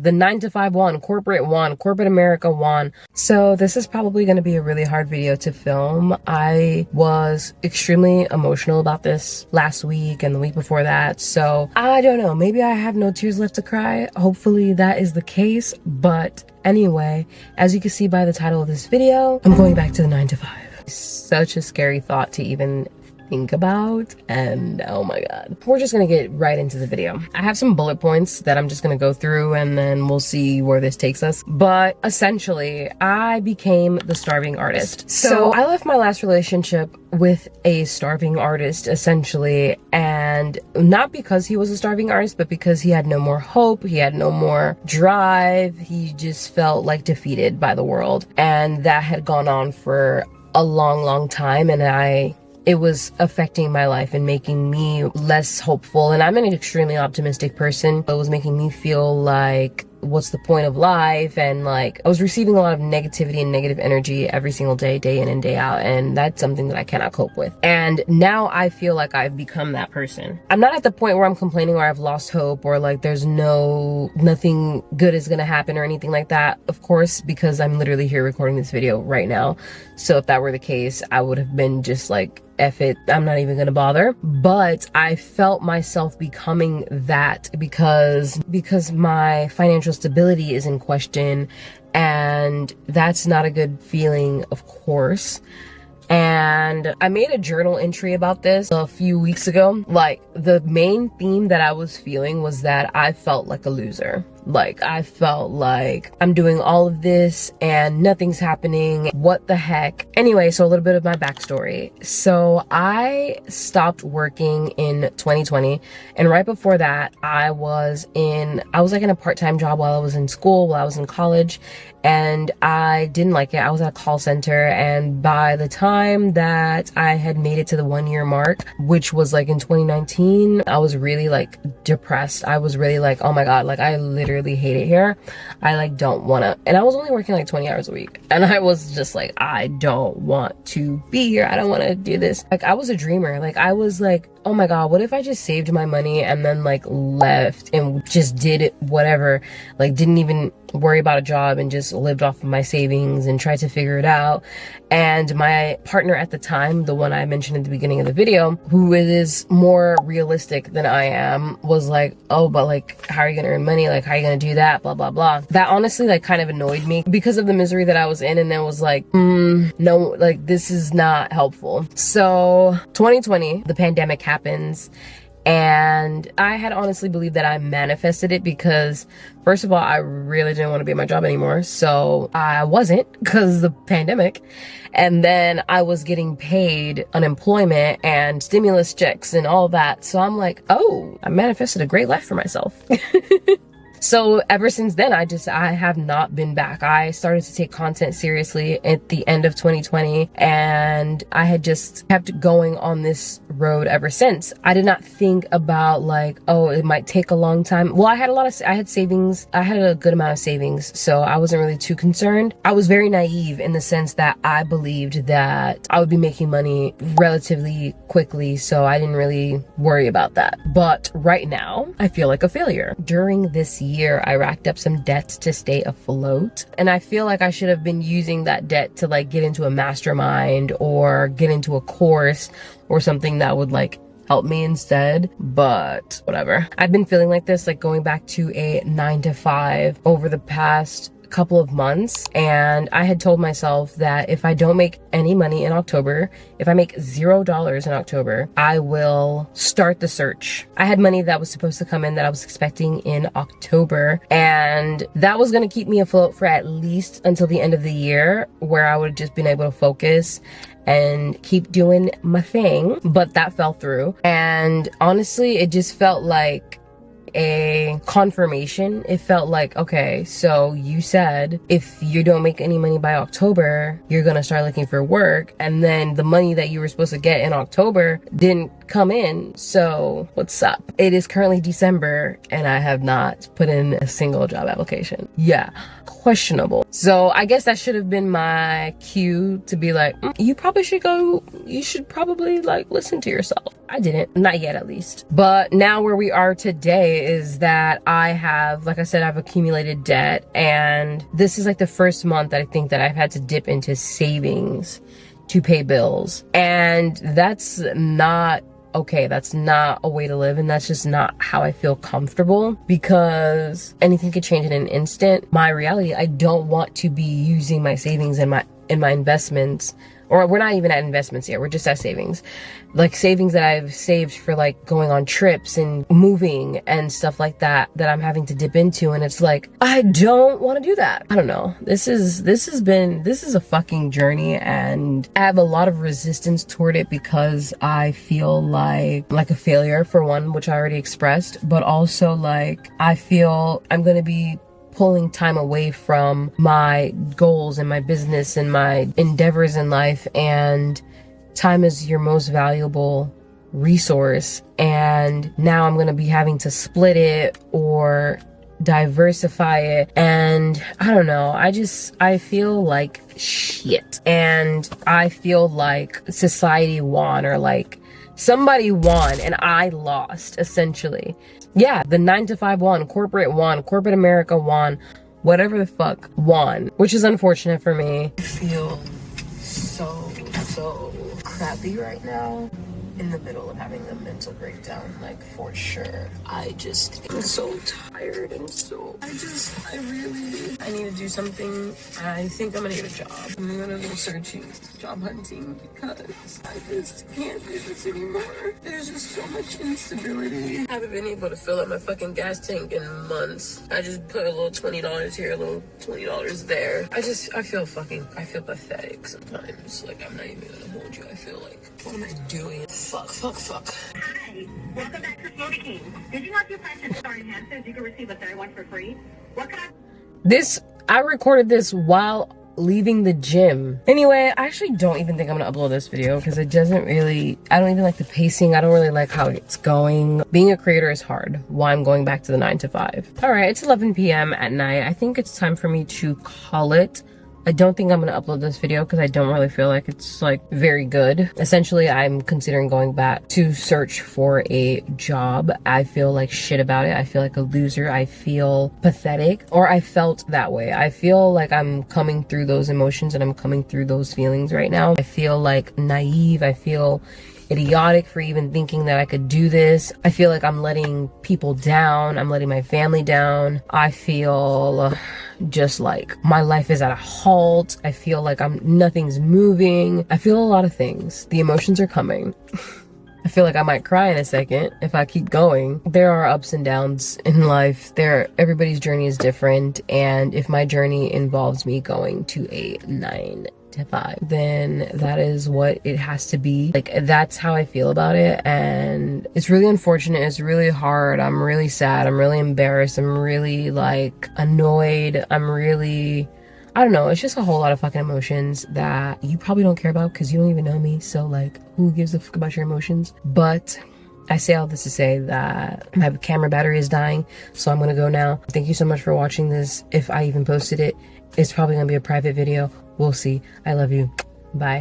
The 9 to 5 won, corporate America won. So this is probably going to be a really hard video to film. I was extremely emotional about this last week and the week before that. So I don't know, maybe I have no tears left to cry. Hopefully that is the case. But anyway, as you can see by the title of this video, I'm going back to the 9 to 5. Such a scary thought to even think about, and oh my god. We're just gonna get right into the video. I have some bullet points that I'm just gonna go through and then we'll see where this takes us. But essentially, I became the starving artist. So I left my last relationship with a starving artist, essentially, and not because he was a starving artist, but because he had no more hope, he had no more drive, he just felt like defeated by the world. And that had gone on for a long time, and it was affecting my life and making me less hopeful. And I'm an extremely optimistic person. It was making me feel like, what's the point of life? And like, I was receiving a lot of negativity and negative energy every single day, day in and day out. And that's something that I cannot cope with. And now I feel like I've become that person. I'm not at the point where I'm complaining or I've lost hope or like there's nothing good is gonna happen or anything like that. Of course, because I'm literally here recording this video right now. So if that were the case, I would have been just like, F it, I'm not even gonna bother. But I felt myself becoming that because my financial stability is in question, and that's not a good feeling, of course. And I made a journal entry about this a few weeks ago. Like, the main theme that I was feeling was that I felt like a loser. Like, I felt like I'm doing all of this and nothing's happening. What the heck? Anyway, so a little bit of my backstory. So I stopped working in 2020. And right before that, I was like in a part-time job while I was in school, while I was in college. And I didn't like it. I was at a call center. And by the time that I had made it to the 1-year mark, which was like in 2019, I was really like depressed. I was really like, oh my God, like I literally hate it here. I like don't wanna, and I was only working like 20 hours a week. And I was just like, I don't want to be here. I don't want to do this. Like, I was a dreamer. Like, I was like, oh my God, what if I just saved my money and then like left and just did it, whatever, like didn't even worry about a job and just lived off of my savings and tried to figure it out. And my partner at the time, the one I mentioned at the beginning of the video, who is more realistic than I am, was like, oh, but like, how are you gonna earn money? Like, how are you gonna do that? Blah, blah, blah. That honestly like kind of annoyed me because of the misery that I was in, and then was like, no, like this is not helpful. So 2020, the pandemic happens. And I had honestly believed that I manifested it because, first of all, I really didn't want to be at my job anymore. So I wasn't, because of the pandemic. And then I was getting paid unemployment and stimulus checks and all that. So I'm like, oh, I manifested a great life for myself. So ever since then, I have not been back. I started to take content seriously at the end of 2020, and I had just kept going on this road ever since. I did not think about like, oh, it might take a long time. Well, I had savings. I had a good amount of savings, so I wasn't really too concerned. I was very naive in the sense that I believed that I would be making money relatively quickly, so I didn't really worry about that. But right now, I feel like a failure. During this year, I racked up some debt to stay afloat, and I feel like I should have been using that debt to like get into a mastermind or get into a course or something that would like help me instead, but whatever. I've been feeling like this, like going back to a 9 to 5 over the past couple of months, and I had told myself that if I don't make any money in October, if I make $0 in October, I will start the search. I had money that was supposed to come in that I was expecting in October, and that was going to keep me afloat for at least until the end of the year, where I would have just been able to focus and keep doing my thing. But that fell through, and honestly, it just felt like a confirmation. It felt like, okay, so you said if you don't make any money by October, you're gonna start looking for work, and then the money that you were supposed to get in October didn't come in, so what's up? It is currently December and I have not put in a single job application. Yeah, questionable. So I guess that should have been my cue to be like, you should probably like listen to yourself. I didn't, not yet at least. But now where we are today say is that I have, like I said, I've accumulated debt, and this is like the first month that I think that I've had to dip into savings to pay bills. And that's not okay. That's not a way to live, and that's just not how I feel comfortable, because anything could change in an instant. My reality, I don't want to be using my savings and my investments, or we're not even at investments yet, we're just at savings. Like savings that I've saved for like going on trips and moving and stuff like that, that I'm having to dip into, and it's like, I don't want to do that. I don't know. This is a fucking journey, and I have a lot of resistance toward it because I feel like a failure, for one, which I already expressed, but also like I feel I'm gonna be pulling time away from my goals and my business and my endeavors in life, and time is your most valuable resource, and now I'm gonna be having to split it or diversify it, and I don't know, I feel like shit, and I feel like society won, or like somebody won and I lost, essentially. Yeah, the 9-to-5 won, corporate America won, whatever the fuck won, which is unfortunate for me. I feel so crappy right now, in the middle of having a mental breakdown, like, for sure. I just am so tired, and so I need to do something. I think I'm gonna get a job. I'm gonna go searching, job hunting, because I just can't do this anymore. There's just so much instability. I haven't been able to fill up my fucking gas tank in months. I just put a little $20 here, a little $20 there. I feel pathetic sometimes. Like, I'm not even gonna hold you. I feel like, what am I doing? Fuck. Hi, welcome back to Smokey King. Did you want your price to Star Enhancers? You can receive a third one for free. What can I recorded this while leaving the gym. Anyway, I actually don't even think I'm gonna upload this video because I don't even like the pacing. I don't really like how it's going. Being a creator is hard while I'm going back to the 9-to-5. All right, it's 11 p.m. at night. I think it's time for me to call it. I don't think I'm gonna upload this video because I don't really feel like it's like very good. Essentially, I'm considering going back to search for a job. I feel like shit about it. I feel like a loser. I feel pathetic, or I felt that way. I feel like I'm coming through those emotions and I'm coming through those feelings right now. I feel like naive. I feel idiotic for even thinking that I could do this. I feel like I'm letting people down. I'm letting my family down. I feel just like my life is at a halt. I feel like nothing's moving. I feel a lot of things. The emotions are coming. I feel like I might cry in a second if I keep going. There are ups and downs in life. Everybody's journey is different, and if my journey involves me going to a 9-to-5, then that is what it has to be. Like, that's how I feel about it, and it's really unfortunate. It's really hard. I'm really sad. I'm really embarrassed. I'm really like annoyed. I don't know, it's just a whole lot of fucking emotions that you probably don't care about because you don't even know me, so like, who gives a fuck about your emotions? But I say all this to say that my camera battery is dying, so I'm gonna go now. Thank you so much for watching this. If I even posted it, it's probably gonna be a private video. We'll see. I love you. Bye.